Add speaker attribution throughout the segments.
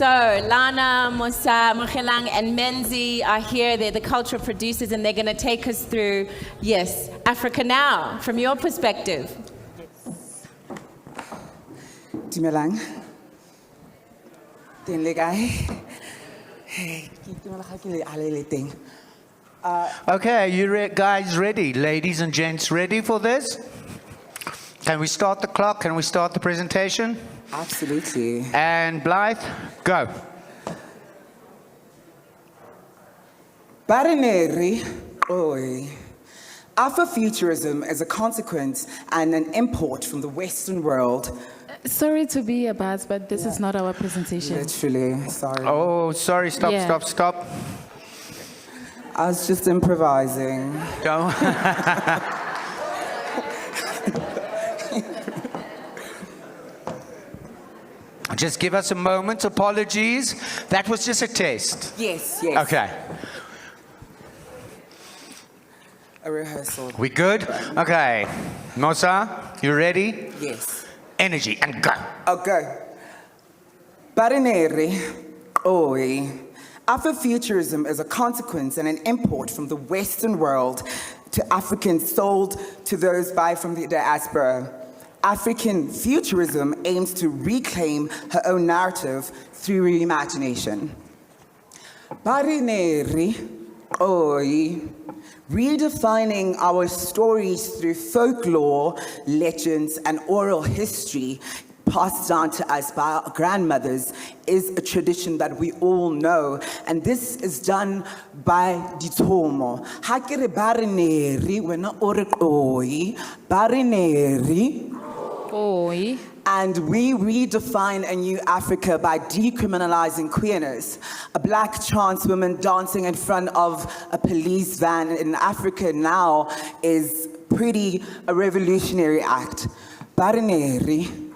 Speaker 1: So Lana, Mosa, Mkhonza, and Menzi are here. They're the cultural producers, and they're going to take us through, yes, Africa Now, from your perspective.
Speaker 2: Dumelang.
Speaker 3: Okay, are you guys ready? Ladies and gents, ready for this? Can we start the clock? Can we start the presentation?
Speaker 2: Absolutely.
Speaker 3: And Blythe, go.
Speaker 2: Barineri, oi. Afrofuturism is a consequence and an import from the Western world.
Speaker 4: Sorry to be a buzz, but this is not our presentation.
Speaker 2: Literally, sorry.
Speaker 3: Oh, sorry, stop,
Speaker 4: Yeah.
Speaker 3: stop.
Speaker 2: I was just improvising.
Speaker 3: Don't. Just give us a moment, apologies. That was just a test.
Speaker 2: Yes, yes.
Speaker 3: Okay.
Speaker 2: A rehearsal.
Speaker 3: We good? Okay. Mosa, you ready?
Speaker 2: Yes.
Speaker 3: Energy, and go.
Speaker 2: Okay. Barineri, oi. Afrofuturism is a consequence and an import from the Western world to Africans sold to those buy from the diaspora. African futurism aims to reclaim her own narrative through reimagination. Barineri, oi. Redefining our stories through folklore, legends, and oral history passed down to us by our grandmothers is a tradition that we all know, and this is done by Dithale. Ha ke re barineri, wena o re oi, barineri.
Speaker 4: Oi.
Speaker 2: And we redefine a new Africa by decriminalizing queerness. A black trans woman dancing in front of a police van in Africa now is pretty a revolutionary act. Barineri.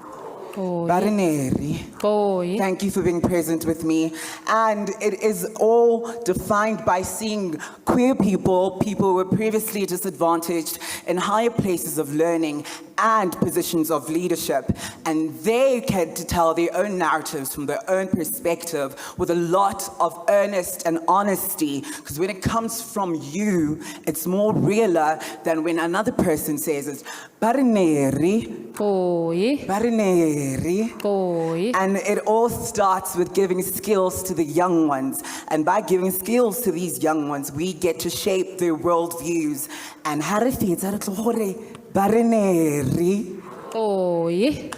Speaker 4: Oi.
Speaker 2: Barineri.
Speaker 4: Oi.
Speaker 2: Thank you for being present with me. And it is all defined by seeing queer people who were previously disadvantaged in higher places of learning and positions of leadership. And they get to tell their own narratives from their own perspective with a lot of earnest and honesty. Because when it comes from you, it's more realer than when another person says it. Barineri.
Speaker 4: Oi.
Speaker 2: Barineri.
Speaker 4: Oi.
Speaker 2: And it all starts with giving skills to the young ones. And by giving skills to these young ones, we get to shape their worldviews. And barineri.
Speaker 4: Oi.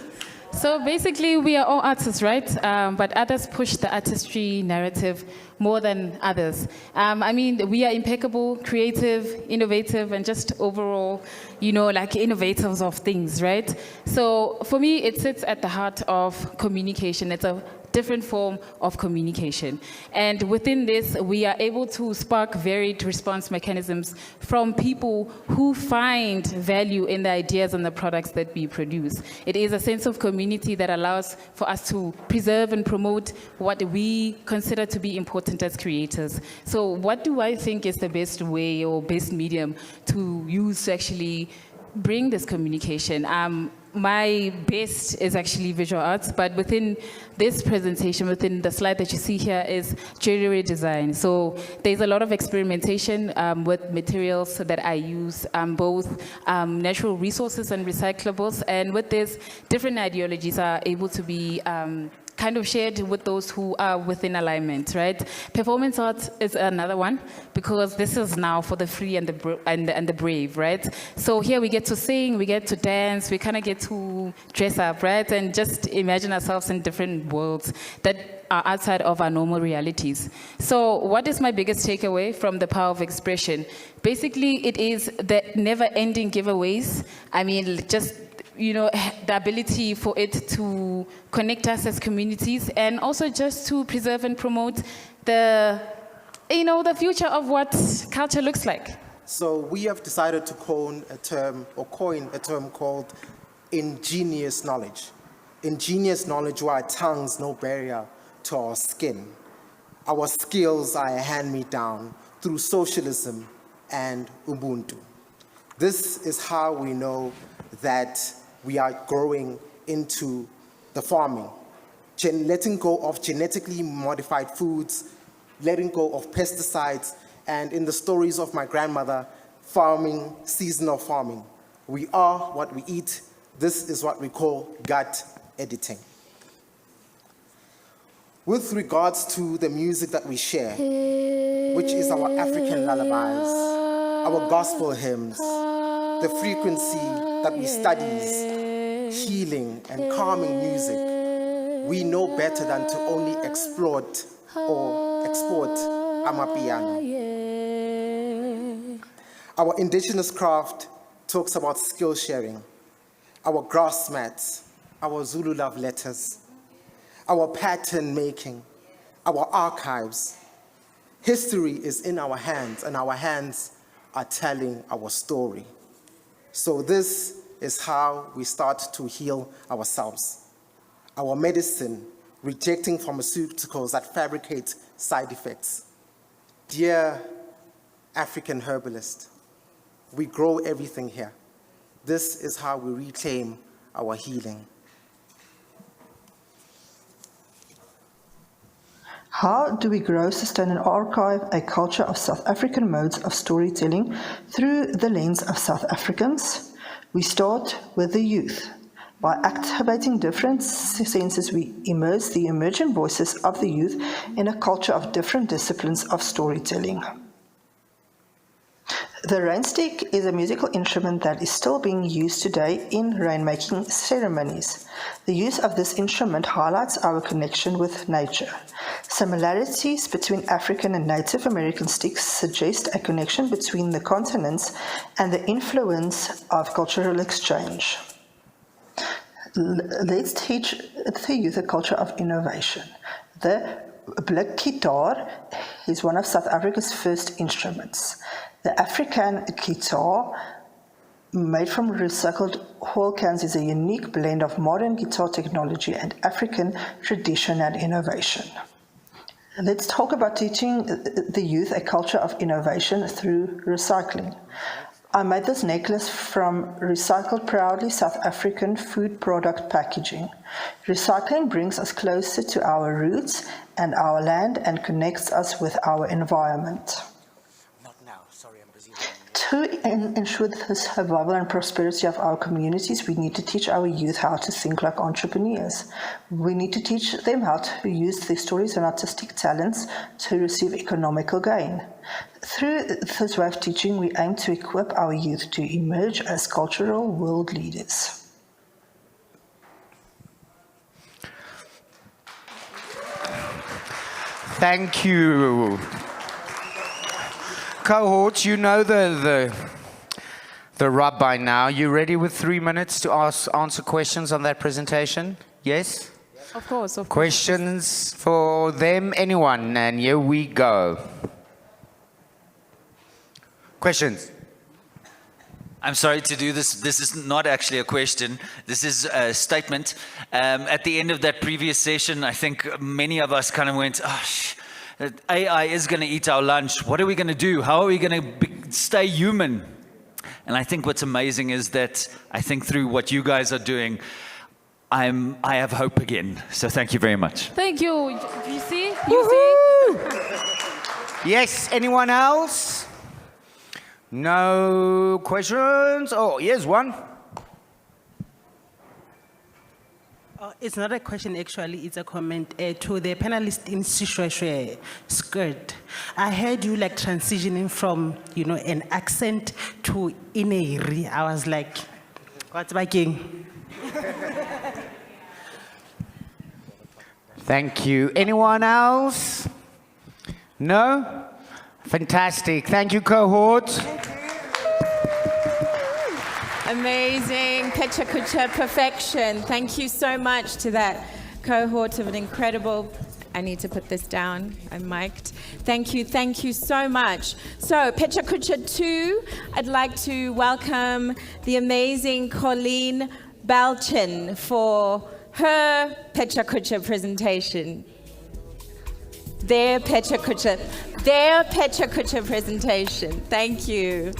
Speaker 4: So basically, we are all artists, right? But others push the artistry narrative more than others. I mean, we are impeccable, creative, innovative, and just overall, like innovators of things, right? So for me, it sits at the heart of communication. It's a different form of communication. And within this, we are able to spark varied response mechanisms from people who find value in the ideas and the products that we produce. It is a sense of community that allows for us to preserve and promote what we consider to be important as creators. So what do I think is the best way or best medium to use to actually bring this communication? My best is actually visual arts, but within this presentation, within the slide that you see here is jewelry design. So there's a lot of experimentation with materials that I use, both natural resources and recyclables. And with this, different ideologies are able to be kind of shared with those who are within alignment, right? Performance art is another one, because this is now for the free and the brave, right? So here we get to sing, we get to dance, we kind of get to dress up, right? And just imagine ourselves in different worlds that are outside of our normal realities. So what is my biggest takeaway from the power of expression? Basically, it is the never-ending giveaways. I mean, just the ability for it to connect us as communities, and also just to preserve and promote the future of what culture looks like.
Speaker 5: So we have decided to coin a term called ingenious knowledge. Ingenious knowledge where our tongue's no barrier to our skin. Our skills are a hand-me-down through socialism and Ubuntu. This is how we know that we are growing into the farming letting go of genetically modified foods, letting go of pesticides, and in the stories of my grandmother, farming, seasonal farming. We are what we eat. This is what we call gut editing. With regards to the music that we share, which is our African lullabies, our gospel hymns, the frequency that we studies, healing and calming music, we know better than to only export amapiano. Our indigenous craft talks about skill sharing, our grass mats, our Zulu love letters, our pattern making, our archives. History is in our hands, and our hands are telling our story. So this is how we start to heal ourselves. Our medicine, rejecting pharmaceuticals that fabricate side effects. Dear African herbalist, we grow everything here. This is how we reclaim our healing.
Speaker 6: How do we grow, sustain and archive a culture of South African modes of storytelling through the lens of South Africans? We start with the youth. By activating different senses, we immerse the emergent voices of the youth in a culture of different disciplines of storytelling. The rainstick is a musical instrument that is still being used today in rainmaking ceremonies. The use of this instrument highlights our connection with nature. Similarities between African and Native American sticks suggest a connection between the continents and the influence of cultural exchange. Let's teach the youth a culture of innovation. The blik guitar is one of South Africa's first instruments. The African guitar, made from recycled oil cans, is a unique blend of modern guitar technology and African tradition and innovation. Let's talk about teaching the youth a culture of innovation through recycling. I made this necklace from recycled proudly South African food product packaging. Recycling brings us closer to our roots and our land and connects us with our environment. To ensure the survival and prosperity of our communities, we need to teach our youth how to think like entrepreneurs. We need to teach them how to use their stories and artistic talents to receive economical gain. Through this way of teaching, we aim to equip our youth to emerge as cultural world leaders.
Speaker 3: Thank you. Cohort, you know the rub by now. You ready with 3 minutes to answer questions on that presentation? Yes?
Speaker 4: Of course.
Speaker 3: Questions for them? Anyone? And here we go. Questions?
Speaker 7: I'm sorry to do this. This is not actually a question. This is a statement. At the end of that previous session, I think many of us kind of went, AI is going to eat our lunch. What are we going to do? How are we going to stay human? And I think what's amazing is that I think through what you guys are doing, I have hope again. So thank you very much.
Speaker 4: Thank you. You see?
Speaker 3: Yes, anyone else? No questions? Oh, here's one.
Speaker 8: It's not a question, actually. It's a comment to the panelist in Sishweshwe skirt. I heard you like transitioning from, an accent to Ineri. I was like, what's baking?
Speaker 3: Thank you. Anyone else? No? Fantastic. Thank you, cohort.
Speaker 1: Amazing. Pecha Kucha, perfection. Thank you so much to that cohort of an incredible... I need to put this down. I'm mic'd. Thank you so much. So, Pecha Kucha 2, I'd like to welcome the amazing Colleen Balchin for her Pecha Kucha presentation. Their Pecha Kucha presentation. Thank you.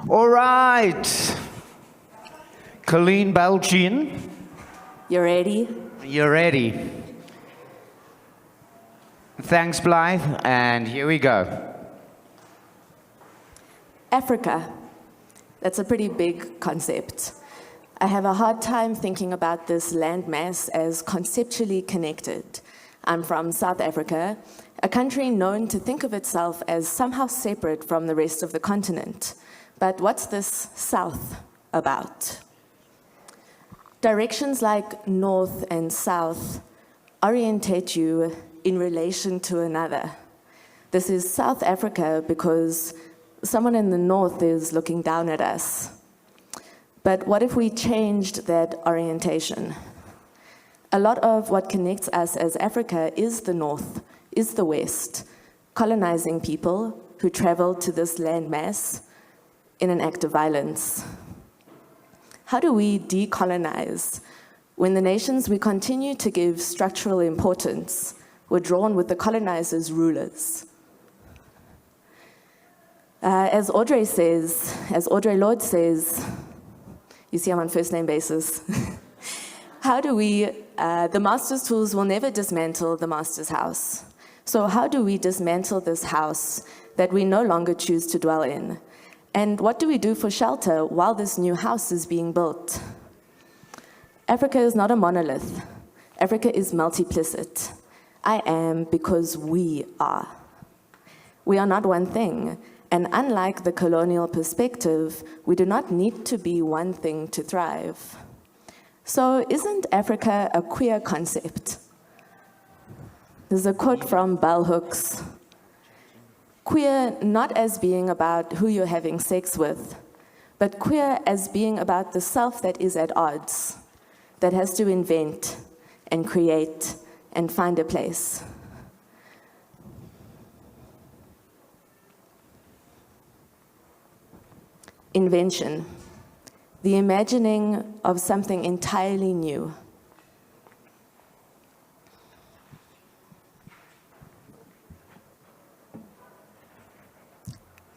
Speaker 3: All right. Colleen, Balchin,
Speaker 9: You ready?
Speaker 3: you're ready. Thanks, Blythe, and here we go.
Speaker 9: Africa. That's a pretty big concept. I have a hard time thinking about this landmass as conceptually connected. I'm from South Africa, a country known to think of itself as somehow separate from the rest of the continent. But what's this South about? Directions like north and south orientate you in relation to another. This is South Africa because someone in the north is looking down at us. But what if we changed that orientation? A lot of what connects us as Africa is the north, is the west, colonizing people who traveled to this landmass in an act of violence. How do we decolonize when the nations we continue to give structural importance were drawn with the colonizers' rulers? As Audre Lorde says, you see I'm on first name basis, how do we, the master's tools will never dismantle the master's house. So how do we dismantle this house that we no longer choose to dwell in? And what do we do for shelter while this new house is being built? Africa is not a monolith. Africa is multiplicit. I am because we are. We are not one thing. And unlike the colonial perspective, we do not need to be one thing to thrive. So isn't Africa a queer concept? There's a quote from Bell Hooks. Queer not as being about who you're having sex with, but queer as being about the self that is at odds, that has to invent and create and find a place. Invention, the imagining of something entirely new.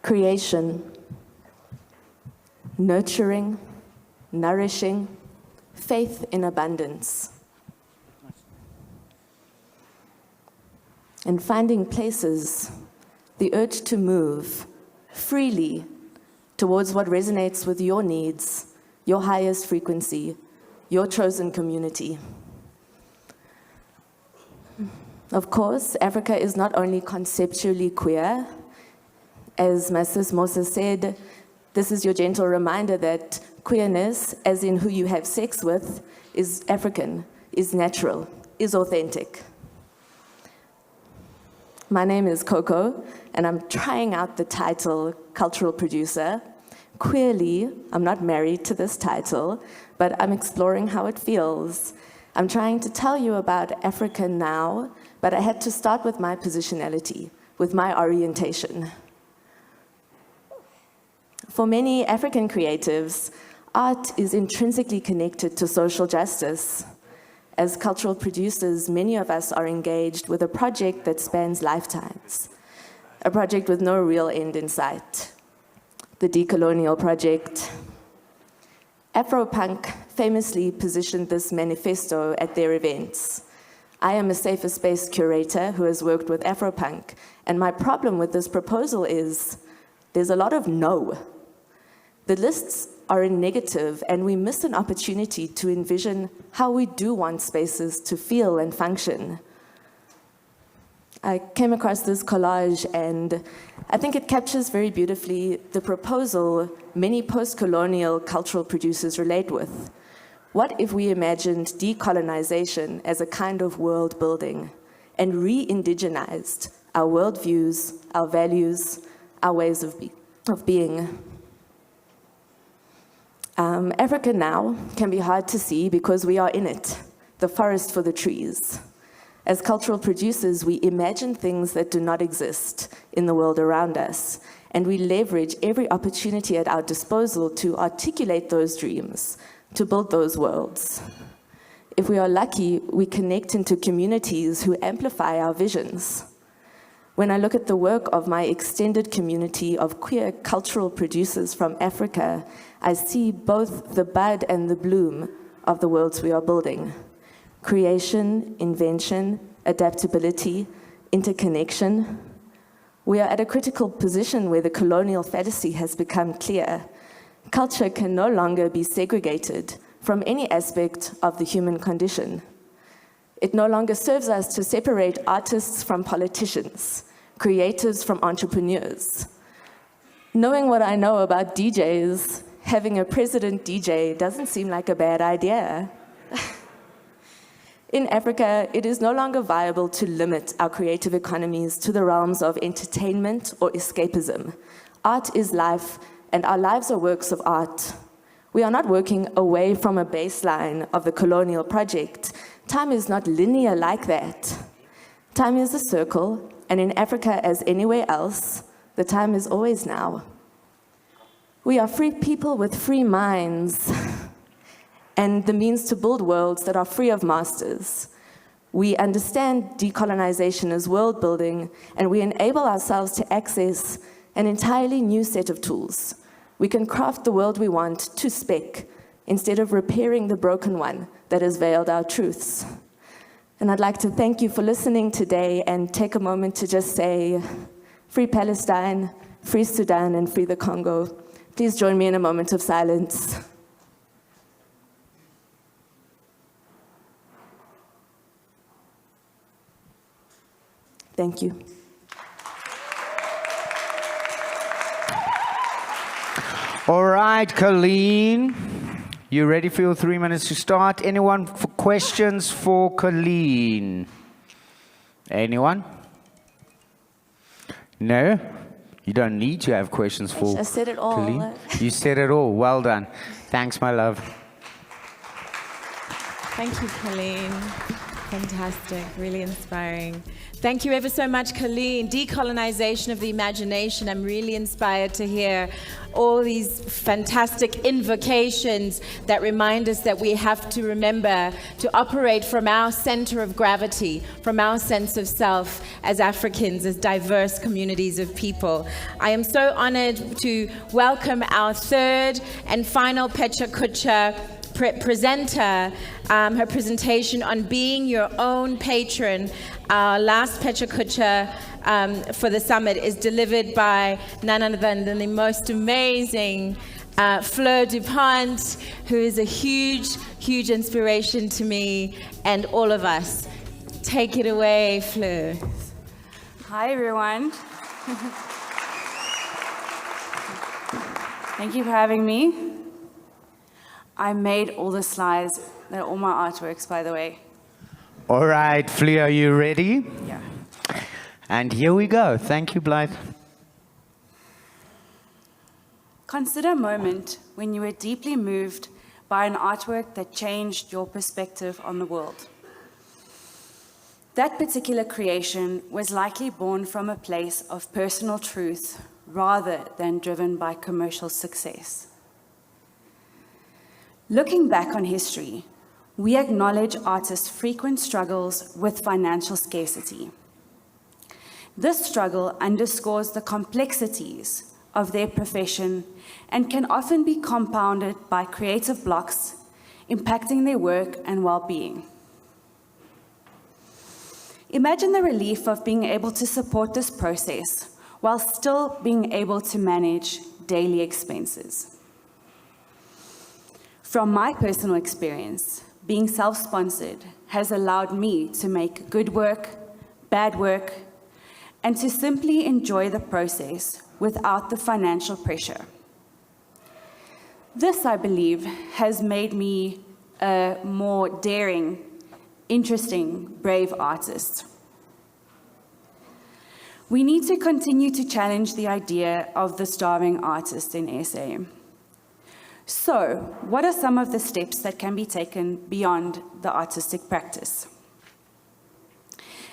Speaker 9: Creation, nurturing, nourishing, faith in abundance. And finding places, the urge to move freely towards what resonates with your needs, your highest frequency, your chosen community. Of course, Africa is not only conceptually queer. As my sis Mosa said, this is your gentle reminder that queerness, as in who you have sex with, is African, is natural, is authentic. My name is Coco, and I'm trying out the title cultural producer. Queerly, I'm not married to this title, but I'm exploring how it feels. I'm trying to tell you about Africa now, but I had to start with my positionality, with my orientation. For many African creatives, art is intrinsically connected to social justice. As cultural producers, many of us are engaged with a project that spans lifetimes, a project with no real end in sight, the decolonial project. Afropunk famously positioned this manifesto at their events. I am a safer space curator who has worked with Afropunk, and my problem with this proposal is there's a lot of no. The lists are in negative, and we miss an opportunity to envision how we do want spaces to feel and function. I came across this collage, and I think it captures very beautifully the proposal many post-colonial cultural producers relate with. What if we imagined decolonization as a kind of world building and re-indigenized our worldviews, our values, our ways of being? Africa now can be hard to see because we are in it, the forest for the trees. As cultural producers, we imagine things that do not exist in the world around us, and we leverage every opportunity at our disposal to articulate those dreams, to build those worlds. If we are lucky, we connect into communities who amplify our visions. When I look at the work of my extended community of queer cultural producers from Africa, I see both the bud and the bloom of the worlds we are building. Creation, invention, adaptability, interconnection. We are at a critical position where the colonial fallacy has become clear. Culture can no longer be segregated from any aspect of the human condition. It no longer serves us to separate artists from politicians, creatives from entrepreneurs. Knowing what I know about DJs, having a president DJ doesn't seem like a bad idea. In Africa, it is no longer viable to limit our creative economies to the realms of entertainment or escapism. Art is life, and our lives are works of art. We are not working away from a baseline of the colonial project. Time is not linear like that. Time is a circle, and in Africa as anywhere else, the time is always now. We are free people with free minds and the means to build worlds that are free of masters. We understand decolonization as world building, and we enable ourselves to access an entirely new set of tools. We can craft the world we want to spec instead of repairing the broken one that has veiled our truths. And I'd like to thank you for listening today and take a moment to just say, free Palestine, free Sudan, and free the Congo. Please join me in a moment of silence. Thank you.
Speaker 3: All right, Colleen, you ready for your 3 minutes to start? Anyone for questions for Colleen? Anyone? No? You don't need to have questions for
Speaker 9: I said it all.
Speaker 3: Colleen. You said it all. Well done. Thanks, my love.
Speaker 1: Thank you, Colleen. Fantastic, really inspiring. Thank you ever so much, Colleen. Decolonization of the imagination. I'm really inspired to hear all these fantastic invocations that remind us that we have to remember to operate from our center of gravity, from our sense of self as Africans, as diverse communities of people. I am so honored to welcome our third and final Pecha Kucha presenter, her presentation on being your own patron. Our last Pecha Kucha for the summit is delivered by none other than the most amazing Fleur du Bondt, who is a huge, huge inspiration to me and all of us. Take it away, Fleur.
Speaker 10: Hi, everyone. Thank you for having me. I made all the slides. They're all my artworks, by the way.
Speaker 3: All right, Fleur, are you ready?
Speaker 10: Yeah.
Speaker 3: And here we go. Thank you, Blythe.
Speaker 10: Consider a moment when you were deeply moved by an artwork that changed your perspective on the world. That particular creation was likely born from a place of personal truth rather than driven by commercial success. Looking back on history, we acknowledge artists' frequent struggles with financial scarcity. This struggle underscores the complexities of their profession and can often be compounded by creative blocks impacting their work and well-being. Imagine the relief of being able to support this process while still being able to manage daily expenses. From my personal experience, being self-sponsored has allowed me to make good work, bad work, and to simply enjoy the process without the financial pressure. This, I believe, has made me a more daring, interesting, brave artist. We need to continue to challenge the idea of the starving artist in SA. So, what are some of the steps that can be taken beyond the artistic practice?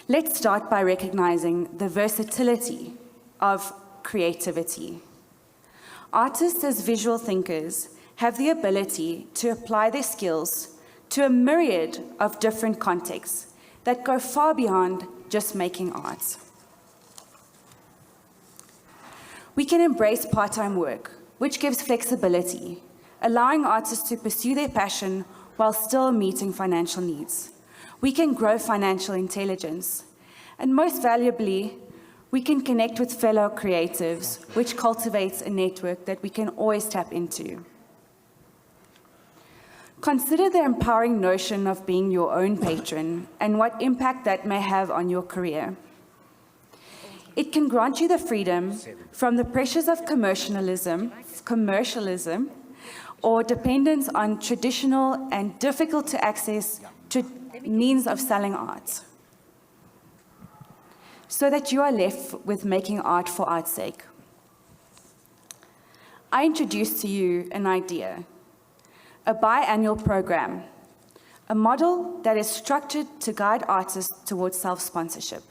Speaker 10: Let's start by recognizing the versatility of creativity. Artists as visual thinkers have the ability to apply their skills to a myriad of different contexts that go far beyond just making art. We can embrace part-time work, which gives flexibility, allowing artists to pursue their passion while still meeting financial needs. We can grow financial intelligence, and most valuably, we can connect with fellow creatives, which cultivates a network that we can always tap into. Consider the empowering notion of being your own patron and what impact that may have on your career. It can grant you the freedom from the pressures of commercialism, or dependence on traditional and difficult to access means of selling art, so that you are left with making art for art's sake. I introduce to you an idea, a biannual program, a model that is structured to guide artists towards self-sponsorship.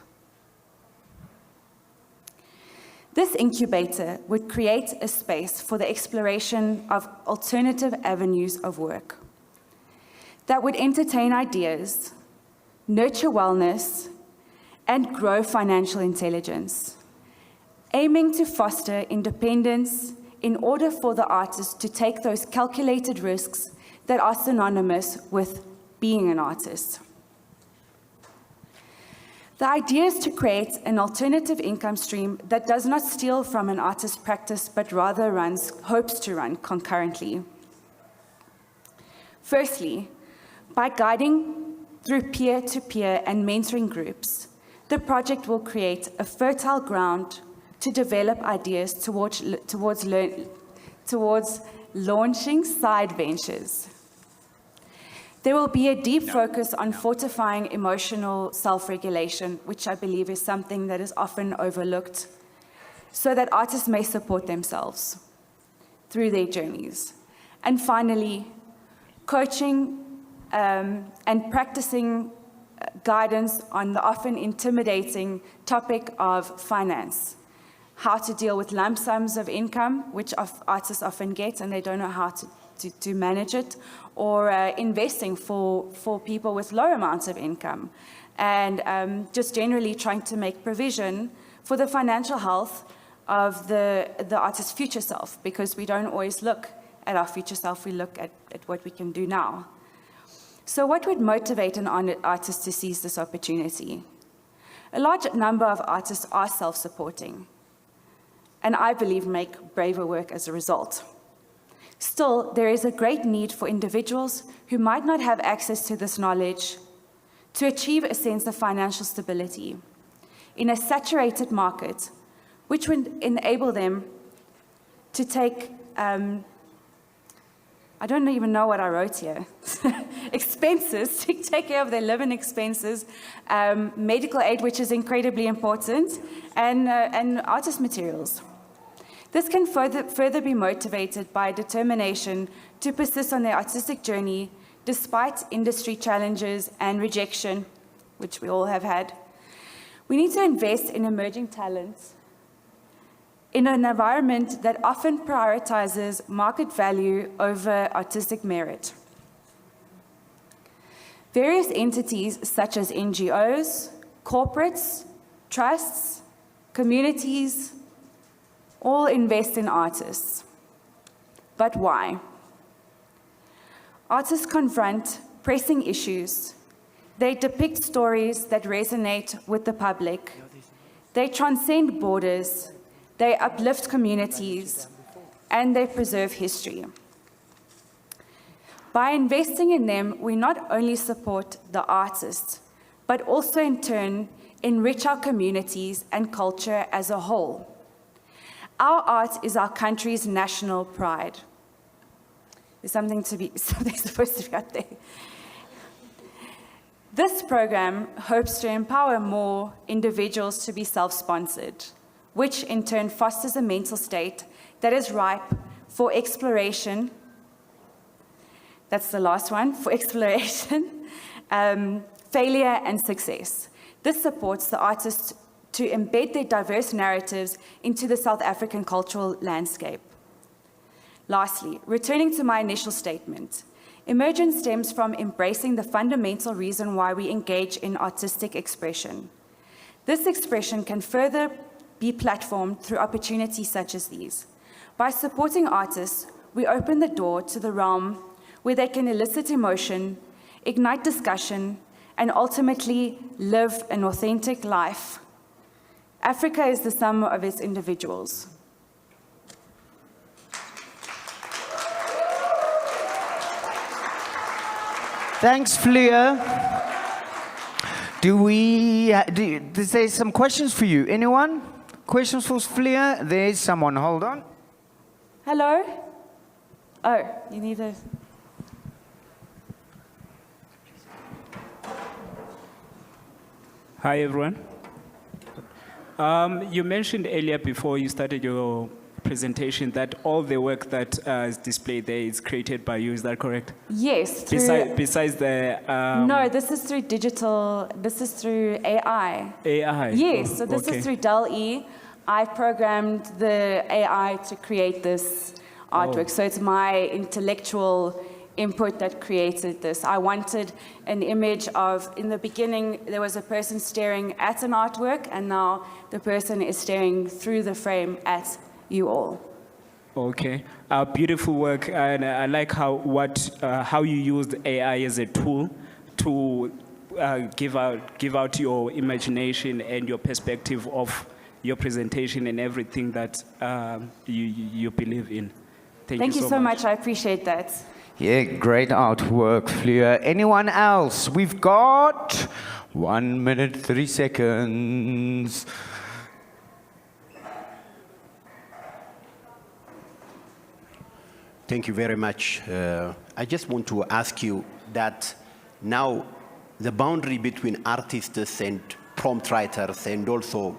Speaker 10: This incubator would create a space for the exploration of alternative avenues of work that would entertain ideas, nurture wellness, and grow financial intelligence, aiming to foster independence in order for the artist to take those calculated risks that are synonymous with being an artist. The idea is to create an alternative income stream that does not steal from an artist's practice, but rather hopes to run concurrently. Firstly, by guiding through peer-to-peer and mentoring groups, the project will create a fertile ground to develop ideas towards launching side ventures. There will be a deep focus on fortifying emotional self-regulation, which I believe is something that is often overlooked, so that artists may support themselves through their journeys. And finally, coaching and practicing guidance on the often intimidating topic of finance, how to deal with lump sums of income, which artists often get and they don't know how to manage it, or investing for people with low amounts of income, and just generally trying to make provision for the financial health of the artist's future self, because we don't always look at our future self, we look at what we can do now. So what would motivate an artist to seize this opportunity? A large number of artists are self-supporting, and I believe make braver work as a result. Still, there is a great need for individuals who might not have access to this knowledge to achieve a sense of financial stability in a saturated market, which would enable them to take, I don't even know what I wrote here, expenses, to take care of their living expenses, medical aid, which is incredibly important, and artist materials. This can further be motivated by determination to persist on their artistic journey despite industry challenges and rejection, which we all have had. We need to invest in emerging talents in an environment that often prioritizes market value over artistic merit. Various entities such as NGOs, corporates, trusts, communities, all invest in artists. But why? Artists confront pressing issues. They depict stories that resonate with the public. They transcend borders. They uplift communities. And they preserve history. By investing in them, we not only support the artist, but also in turn enrich our communities and culture as a whole. Our art is our country's national pride. There's something supposed to be out there. This program hopes to empower more individuals to be self-sponsored, which in turn fosters a mental state that is ripe for exploration. That's the last one, for exploration, failure and success. This supports the artists to embed their diverse narratives into the South African cultural landscape. Lastly, returning to my initial statement, emergence stems from embracing the fundamental reason why we engage in artistic expression. This expression can further be platformed through opportunities such as these. By supporting artists, we open the door to the realm where they can elicit emotion, ignite discussion, and ultimately live an authentic life. Africa is the sum of its individuals.
Speaker 3: Thanks, Fleur. There's some questions for you. Anyone? Questions for Fleur? There's someone. Hold on.
Speaker 10: Hello? Oh, you need a...
Speaker 11: Hi, everyone. You mentioned earlier before you started your presentation that all the work that is displayed there is created by you. Is that correct?
Speaker 10: Yes.
Speaker 11: Besides the...
Speaker 10: No, this is through digital, this is through AI.
Speaker 11: AI?
Speaker 10: Yes, so this is through Dithale. I programmed the AI to create this artwork. So it's my intellectual input that created this. I wanted an image of, in the beginning, there was a person staring at an artwork, and now the person is staring through the frame at you all.
Speaker 11: Okay, beautiful work, and I like how you used AI as a tool to give out your imagination and your perspective of your presentation and everything that you believe in.
Speaker 10: Thank you so much. I appreciate that.
Speaker 3: Yeah, great artwork, Fleur. Anyone else? We've got 1 minute, 30 seconds.
Speaker 12: Thank you very much. I just want to ask you that now the boundary between artists and prompt writers and also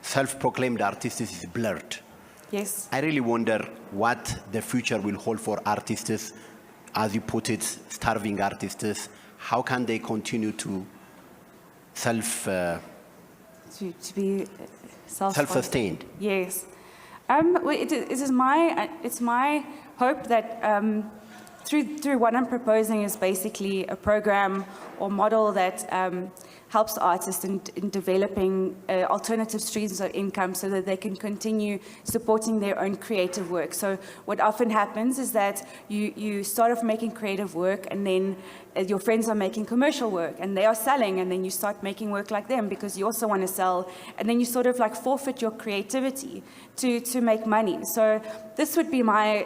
Speaker 12: self-proclaimed artists is blurred.
Speaker 10: Yes.
Speaker 12: I really wonder what the future will hold for artists, as you put it, starving artists. How can they continue to
Speaker 10: to be
Speaker 12: self-sustained?
Speaker 10: Yes. It's my hope that through what I'm proposing is basically a program or model that helps artists in developing alternative streams of income so that they can continue supporting their own creative work. So what often happens is that you start off making creative work, and then your friends are making commercial work and they are selling, and then you start making work like them because you also want to sell, and then you sort of like forfeit your creativity to make money. So this would be my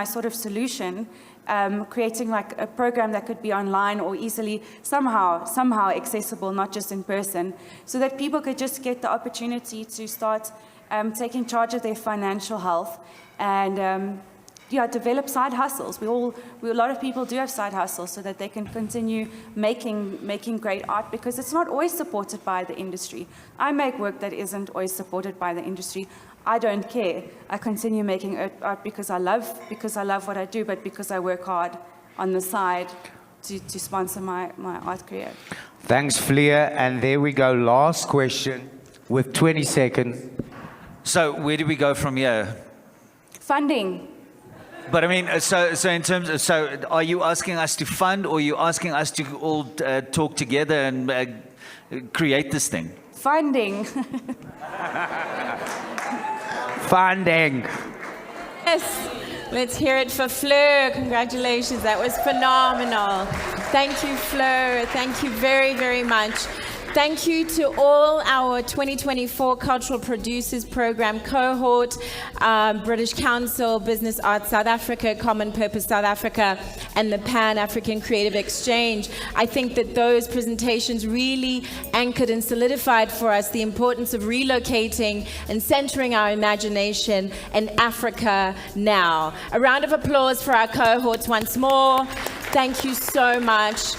Speaker 10: sort of solution. Creating like a program that could be online or easily somehow accessible, not just in person, so that people could just get the opportunity to start taking charge of their financial health and develop side hustles. A lot of people do have side hustles so that they can continue making great art, because it's not always supported by the industry. I make work that isn't always supported by the industry. I don't care. I continue making art because I love what I do, but because I work hard on the side to sponsor my art career.
Speaker 3: Thanks, Fleur. And there we go. Last question with 20 seconds.
Speaker 7: So where do we go from here?
Speaker 10: Funding.
Speaker 7: But I mean, so in terms of, are you asking us to fund, or are you asking us to all talk together and create this thing?
Speaker 10: Funding.
Speaker 3: Funding.
Speaker 1: Yes, let's hear it for Fleur. Congratulations, that was phenomenal. Thank you, Fleur. Thank you very, very much. Thank you to all our 2024 Cultural Producers Program cohort, British Council, Business Arts South Africa, Common Purpose South Africa, and the Pan-African Creative Exchange. I think that those presentations really anchored and solidified for us the importance of relocating and centering our imagination in Africa now. A round of applause for our cohorts once more. Thank you so much.